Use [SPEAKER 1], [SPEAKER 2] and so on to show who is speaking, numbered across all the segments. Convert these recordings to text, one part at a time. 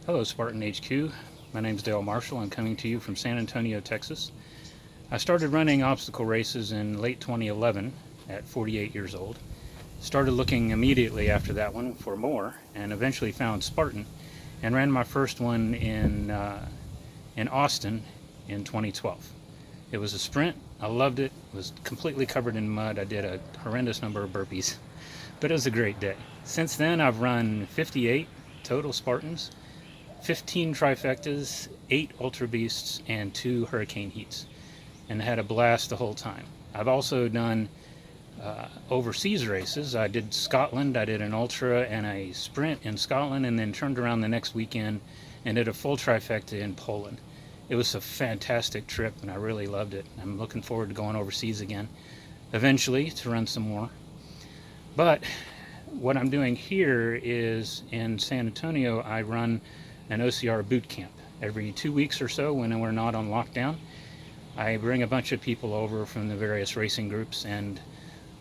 [SPEAKER 1] Hello, Spartan HQ. My name is Dale Marshall. I'm coming to you from San Antonio, Texas. I started running obstacle races in late 2011 at 48 years old. Started looking immediately after that one for more, and eventually found Spartan and ran my first one in Austin in 2012. It was a sprint. I loved it. It was completely covered in mud. I did a horrendous number of burpees, but it was a great day. Since then, I've run 58 total Spartans, 15 trifectas, 8 Ultra Beasts, and 2 Hurricane Heats, and had a blast the whole time. I've also done overseas races. I did Scotland. I did an Ultra and a Sprint in Scotland, and then turned around the next weekend and did a full trifecta in Poland. It was a fantastic trip, and I really loved it. I'm looking forward to going overseas again, eventually, to run some more. But what I'm doing here is in San Antonio, I run an OCR boot camp every 2 weeks or so when we're not on lockdown. I bring a bunch of people over from the various racing groups and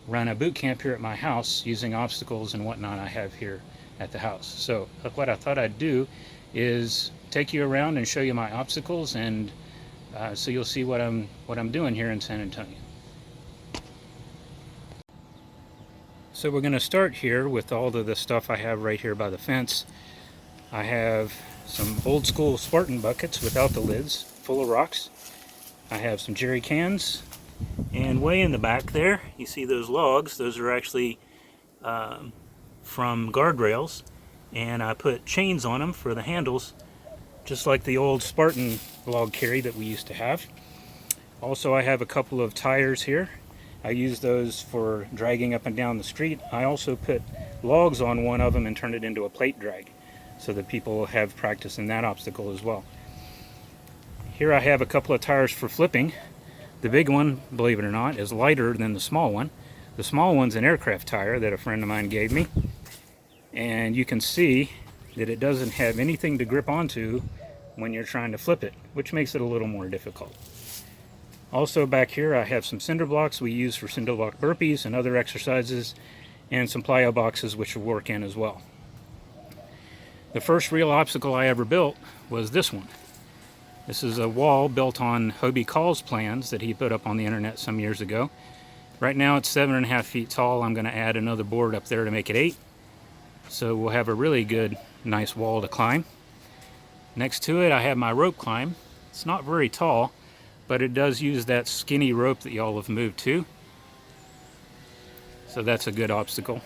[SPEAKER 1] run a boot camp here at my house using obstacles and whatnot I have here at the house. So what I thought I'd do is take you around and show you my obstacles, and so you'll see what I'm doing here in San Antonio. So we're going to start here with all of the stuff I have right here by the fence. I have some old school Spartan buckets without the lids, full of rocks. I have some jerry cans, and way in the back there, you see those logs. Those are actually from guardrails, and I put chains on them for the handles, just like the old Spartan log carry that we used to have. Also, I have a couple of tires here. I use those for dragging up and down the street. I also put logs on one of them and turned it into a plate drag, so that people have practice in that obstacle as well. Here I have a couple of tires for flipping. The big one, believe it or not, is lighter than the small one. The small one's an aircraft tire that a friend of mine gave me. And you can see that it doesn't have anything to grip onto when you're trying to flip it, which makes it a little more difficult. Also back here I have some cinder blocks we use for cinder block burpees and other exercises, and some plyo boxes which will work in as well. The first real obstacle I ever built was this one. This is a wall built on Hobie Call's plans that he put up on the internet some years ago. Right now it's 7.5 feet tall. I'm going to add another board up there to make it 8. So we'll have a really good, nice wall to climb. Next to it I have my rope climb. It's not very tall, but it does use that skinny rope that y'all have moved to. So that's a good obstacle.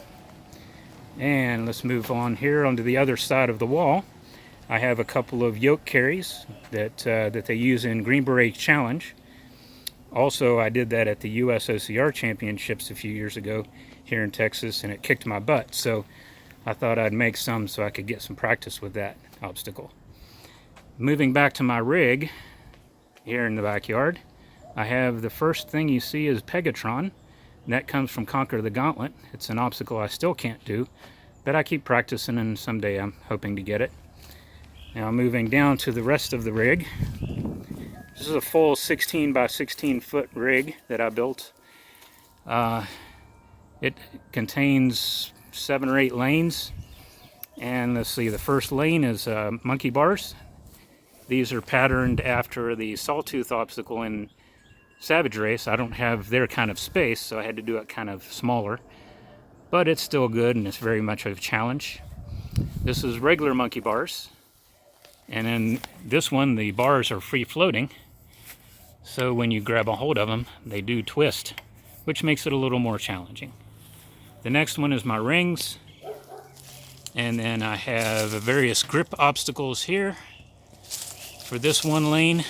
[SPEAKER 1] And let's move on here onto the other side of the wall. I have a couple of yoke carries that they use in Green Beret Challenge. Also, I did that at the US OCR Championships a few years ago here in Texas, and it kicked my butt. So I thought I'd make some so I could get some practice with that obstacle. Moving back to my rig here in the backyard, I have the first thing you see is Pegatron, and that comes from Conquer the Gauntlet. It's an obstacle I still can't do, but I keep practicing, and someday I'm hoping to get it. Now moving down to the rest of the rig. This is a full 16 by 16 foot rig that I built. It contains 7 or 8 lanes, and let's see, the first lane is monkey bars. These are patterned after the Sawtooth obstacle in Savage Race. I don't have their kind of space, so I had to do it kind of smaller, but it's still good and it's very much a challenge. This is regular monkey bars, and then this one, the bars are free floating, so when you grab a hold of them they do twist, which makes it a little more challenging. The next one is my rings, and then I have various grip obstacles here for this one lane.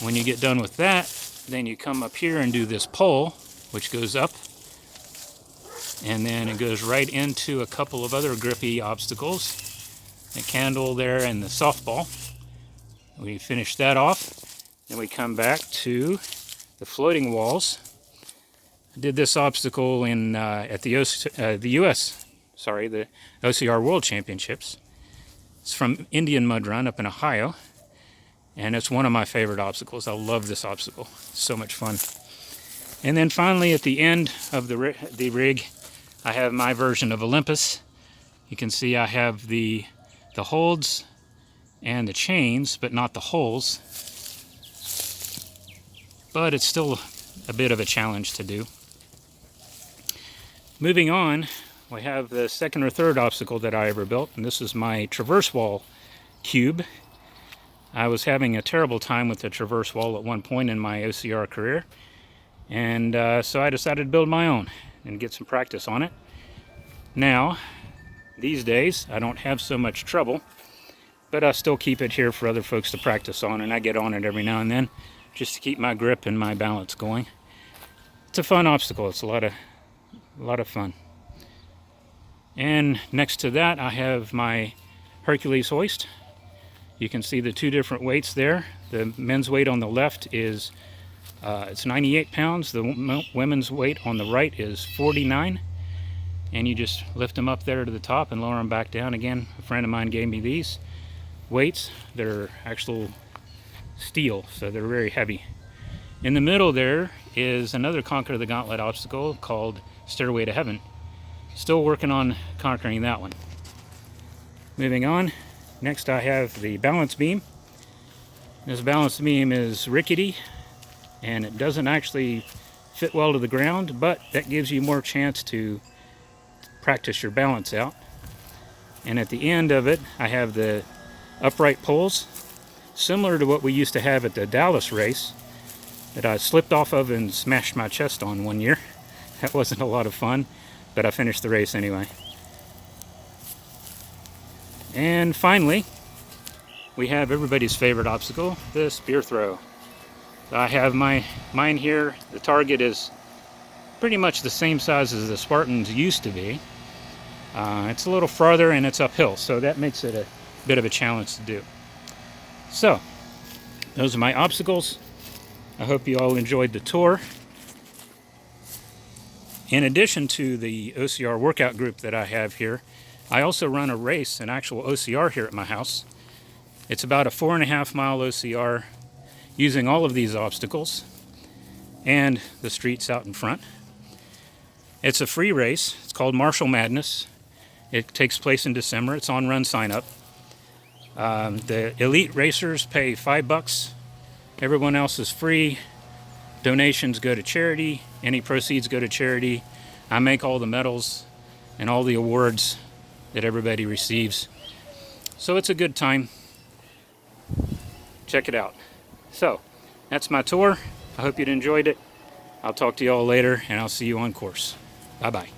[SPEAKER 1] When you get done with that, then you come up here and do this pole, which goes up, and then it goes right into a couple of other grippy obstacles, the candle there and the softball. We finish that off, then we come back to the floating walls. I did this obstacle in at the OCR World Championships. It's from Indian Mud Run up in Ohio, and it's one of my favorite obstacles. I love this obstacle. It's so much fun. And then finally at the end of the rig, I have my version of Olympus. You can see I have the the holds and the chains, but not the holes. But it's still a bit of a challenge to do. Moving on, we have the second or third obstacle that I ever built, and this is my traverse wall cube. I was having a terrible time with the traverse wall at one point in my OCR career, and so I decided to build my own and get some practice on it. Now, these days, I don't have so much trouble, but I still keep it here for other folks to practice on, and I get on it every now and then just to keep my grip and my balance going. It's a fun obstacle. It's a lot of fun. And next to that, I have my Hercules hoist. You can see the two different weights there. The men's weight on the left is it's 98 pounds. The women's weight on the right is 49. And you just lift them up there to the top and lower them back down. Again, a friend of mine gave me these weights. They're actual steel, so they're very heavy. In the middle there is another Conquer the Gauntlet obstacle called Stairway to Heaven. Still working on conquering that one. Moving on, next I have the balance beam. This balance beam is rickety and it doesn't actually fit well to the ground, but that gives you more chance to practice your balance out. And at the end of it, I have the upright poles, similar to what we used to have at the Dallas race that I slipped off of and smashed my chest on one year. That wasn't a lot of fun, but I finished the race anyway. And finally, we have everybody's favorite obstacle, the spear throw. I have mine here. The target is pretty much the same size as the Spartans used to be. It's a little farther and it's uphill, so that makes it a bit of a challenge to do. So, those are my obstacles. I hope you all enjoyed the tour. In addition to the OCR workout group that I have here, I also run a race, an actual OCR here at my house. It's about a 4.5 mile OCR using all of these obstacles and the streets out in front. It's a free race. It's called Marshall Madness. It takes place in December. It's on Run Sign Up. The elite racers pay $5. Everyone else is free. Donations go to charity. Any proceeds go to charity. I make all the medals and all the awards that everybody receives. So it's a good time. Check it out. So, that's my tour. I hope you enjoyed it. I'll talk to you all later, and I'll see you on course. Bye-bye.